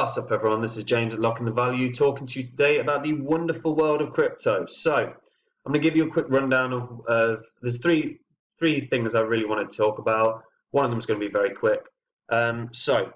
What's up, everyone? This is James at Locking the Value, talking to you today about the wonderful world of crypto. So, I'm going to give you a quick rundown of there's three things I really wanted to talk about. One of them is going to be very quick. So,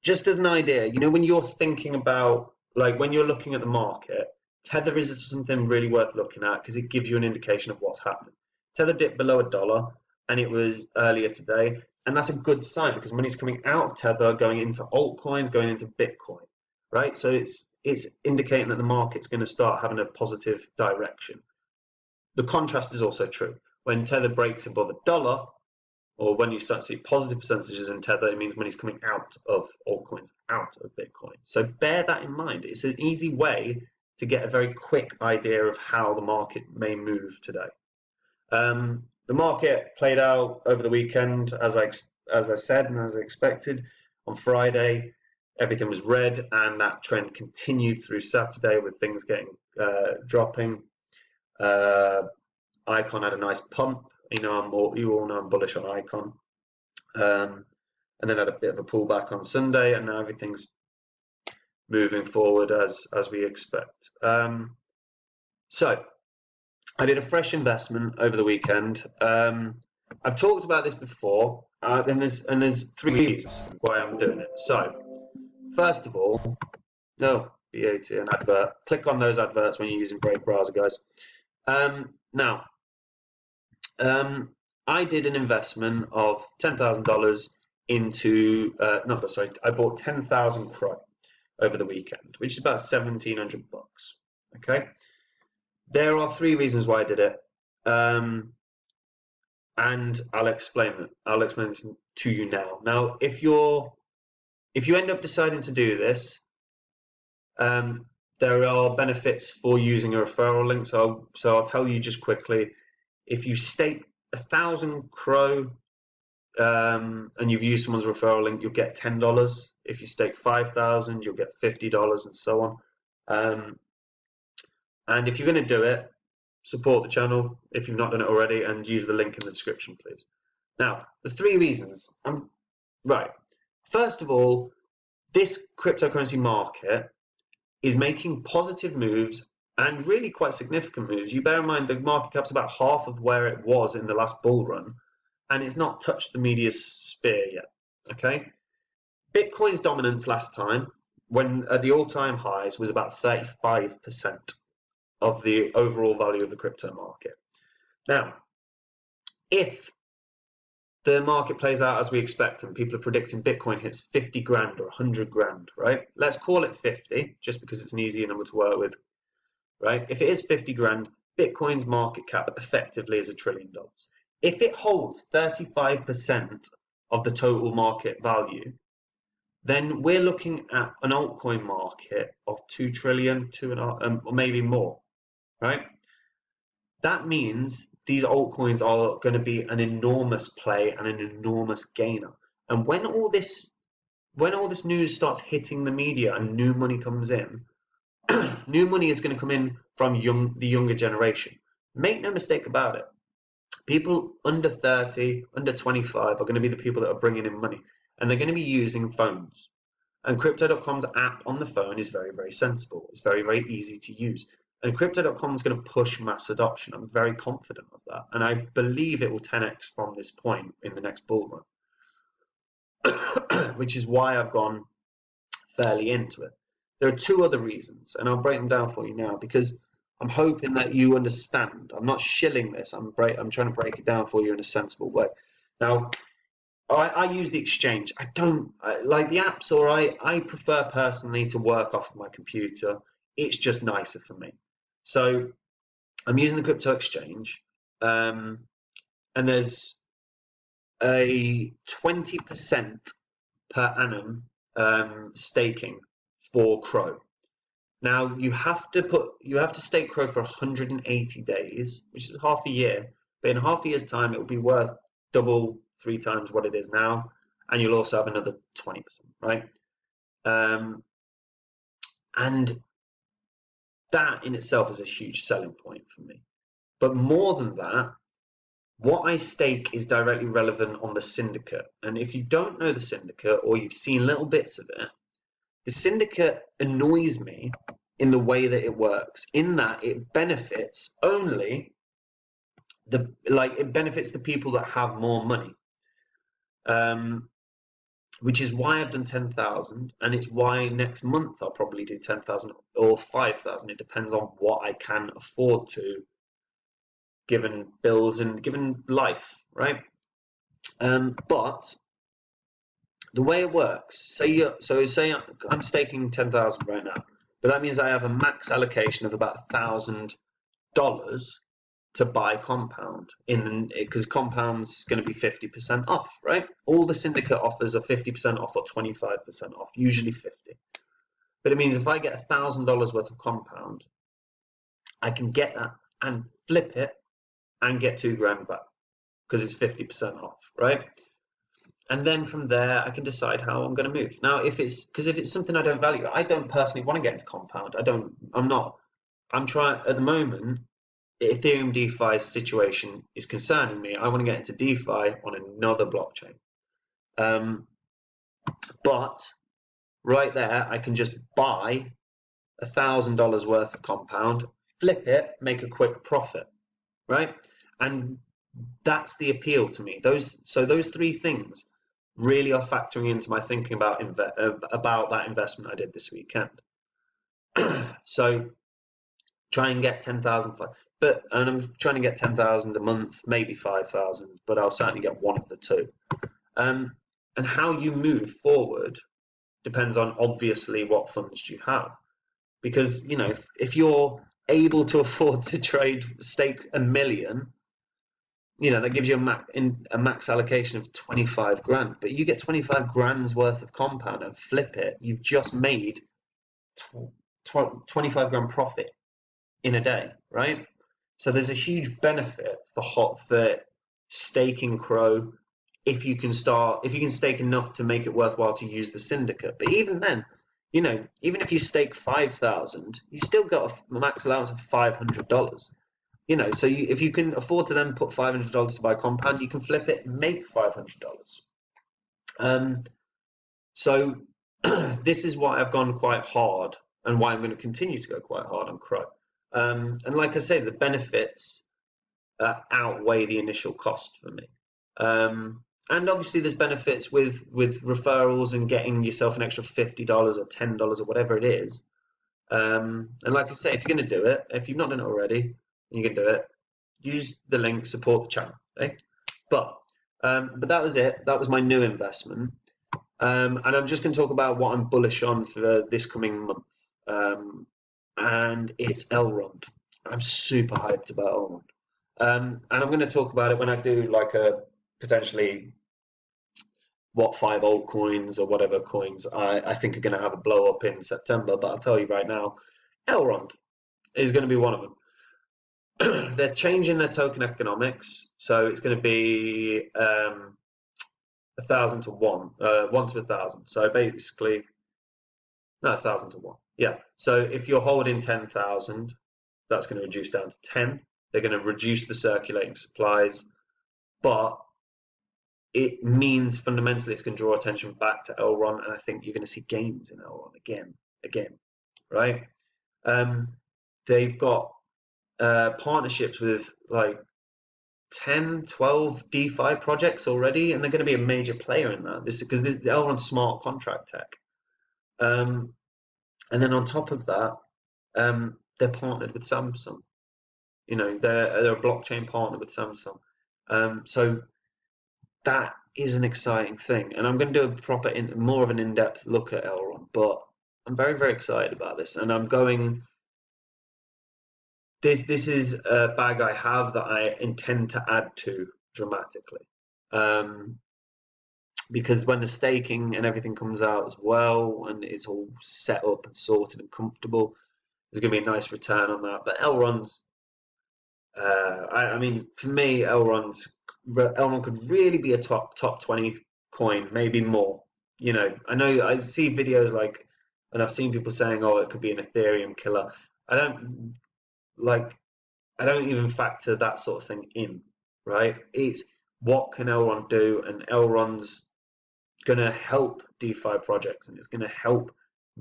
just as an idea, when you're thinking about, like, when you're looking at the market, Tether is something really worth looking at because it gives you an indication of what's happening. Tether dipped below $1, and it was earlier today. And that's a good sign because money's coming out of Tether, going into altcoins, going into Bitcoin, right? So it's indicating that the market's going to start having a positive direction. The contrast is also true. When Tether breaks above $1, or when you start to see positive percentages in Tether, it means money's coming out of altcoins, out of Bitcoin. So bear that in mind. It's an easy way to get a very quick idea of how the market may move today. The market played out over the weekend, as I said and as I expected. On Friday, everything was red, and that trend continued through Saturday with things getting dropping. Icon had a nice pump. You all know I'm bullish on Icon, and then had a bit of a pullback on Sunday, and now everything's moving forward as we expect. So I did a fresh investment over the weekend. I've talked about this before, and there's three reasons why I'm doing it. So, first of all, BAT, an advert. Click on those adverts when you're using Brave browser, guys. Now, I did an investment of $10,000 into I bought 10,000 Crow over the weekend, which is about $1,700. Okay. There are three reasons why I did it, and I'll explain it. I'll explain it to you now. Now, if you end up deciding to do this, there are benefits for using a referral link. So I'll tell you just quickly. If you stake 1,000 Crow and you've used someone's referral link, you'll get $10. If you stake 5,000, you'll get $50, and so on. And if you're going to do it, support the channel if you've not done it already, and use the link in the description, please. Now, the three reasons. Right. First of all, this cryptocurrency market is making positive moves and really quite significant moves. You bear in mind the market cap's about half of where it was in the last bull run, and it's not touched the media sphere yet. Okay. Bitcoin's dominance last time, when at the all-time highs, was about 35% of the overall value of the crypto market. Now, if the market plays out as we expect, and people are predicting Bitcoin hits 50 grand or 100 grand, right? Let's call it 50, just because it's an easier number to work with, right? If it is 50 grand, Bitcoin's market cap effectively is $1 trillion. If it holds 35% of the total market value, then we're looking at an altcoin market of 2 trillion, or maybe more. Right? That means these altcoins are going to be an enormous play and an enormous gainer. And when all this news starts hitting the media and new money comes in, new money is going to come in from the younger generation. Make no mistake about it. People under 30, under 25 are going to be the people that are bringing in money, and they're going to be using phones. And Crypto.com's app on the phone is very, very sensible. It's very, very easy to use. And Crypto.com is going to push mass adoption. I'm very confident of that. And I believe it will 10x from this point in the next bull run, which is why I've gone fairly into it. There are two other reasons, and I'll break them down for you now because I'm hoping that you understand. I'm not shilling this. I'm trying to break it down for you in a sensible way. Now, I use the exchange. I don't like the apps, or I prefer personally to work off of my computer. It's just nicer for me. So I'm using the crypto exchange, and there's a 20% per annum staking for Crow. Now you have to stake Crow for 180 days, which is half a year. But in half a year's time, it will be worth double, 3 times what it is now, and you'll also have another 20%, right? And that in itself is a huge selling point for me. But more than that, what I stake is directly relevant on the syndicate. And if you don't know the syndicate, or you've seen little bits of it, The syndicate annoys me in the way that it works, in that it benefits only it benefits the people that have more money. Which is why I've done 10,000, and it's why next month I'll probably do 10,000 or 5,000. It depends on what I can afford to, given bills and given life, right? But the way it works, say I'm staking 10,000 right now, but that means I have a max allocation of about $1,000 to buy compound because compound's going to be 50% off, right? All the syndicate offers are 50% off or 25% off, usually 50. But it means if I get $1,000 worth of compound, I can get that and flip it and get $2,000 back because it's 50% off, right? And then from there, I can decide how I'm going to move. Now, if it's something I don't value, I don't personally want to get into compound. I'm trying at the moment. Ethereum DeFi situation is concerning me. I want to get into DeFi on another blockchain. But right there, I can just buy $1,000 worth of compound, flip it, make a quick profit, right? And that's the appeal to me. Those three things really are factoring into my thinking about that investment I did this weekend. So try and get 10,000, and I'm trying to get 10,000 a month, maybe 5,000, but I'll certainly get one of the two. And how you move forward depends on obviously what funds you have, because if you're able to afford to stake $1 million, that gives you a max allocation of 25 grand, but you get 25 grand's worth of compound and flip it, you've just made 25 grand profit in a day, right? So there's a huge benefit for staking Crow if you can stake enough to make it worthwhile to use the syndicate. But even then, even if you stake 5,000, you still got a max allowance of $500. So if you can afford to then put $500 to buy compound, you can flip it and make $500. So this is why I've gone quite hard and why I'm going to continue to go quite hard on Crow. And like I say, the benefits outweigh the initial cost for me. And obviously there's benefits with referrals and getting yourself an extra $50 or $10 or whatever it is. And like I say, if you're going to do it, if you've not done it already, you can do it. Use the link, support the channel. Okay? But that was it. That was my new investment. And I'm just going to talk about what I'm bullish on for this coming month. And it's Elrond. I'm super hyped about Elrond. And I'm going to talk about it when I do like a potentially 5 altcoins or whatever coins I think are going to have a blow up in September. But I'll tell you right now, Elrond is going to be one of them. They're changing their token economics, so it's going to be 1,000 to 1, 1 to 1,000. So basically, no, 1,000 to 1. Yeah. So if you're holding 10,000, that's going to reduce down to 10. They're going to reduce the circulating supplies, but it means fundamentally it's going to draw attention back to Elrond, and I think you're going to see gains in Elrond again, right? They've got partnerships with like 10, 12 DeFi projects already, and they're going to be a major player in that. This Elrond's smart contract tech. And then on top of that, they're partnered with Samsung. They're a blockchain partner with Samsung. So that is an exciting thing, and I'm going to do more of an in-depth look at Elrond. But I'm very, very excited about this, and I'm going. This is a bag I have that I intend to add to dramatically, because when the staking and everything comes out as well, and it's all set up and sorted and comfortable, there's going to be a nice return on that. But Elrond's, I mean, for me, Elrond could really be a top 20 coin, maybe more. I know I see videos and I've seen people saying, "Oh, it could be an Ethereum killer." I don't even factor that sort of thing in, right? It's what can Elrond do, and Elrond's going to help DeFi projects, and it's going to help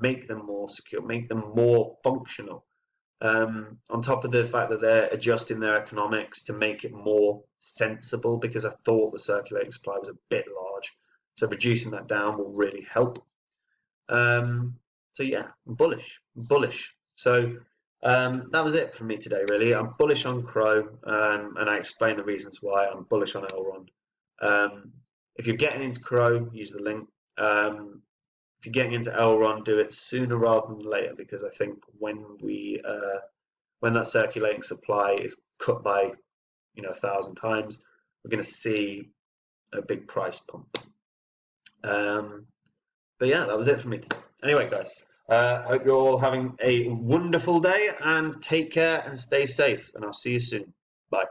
make them more secure, make them more functional. On top of the fact that they're adjusting their economics to make it more sensible, because I thought the circulating supply was a bit large. So reducing that down will really help. So yeah, bullish. So that was it from me today, really. I'm bullish on Crow, and I explained the reasons why I'm bullish on Elrond. If you're getting into Crow, use the link. If you're getting into Elrond, do it sooner rather than later, because I think when that circulating supply is cut by 1,000 times, we're going to see a big price pump. But yeah, that was it for me today. Anyway, guys, hope you're all having a wonderful day, and take care and stay safe, and I'll see you soon. Bye.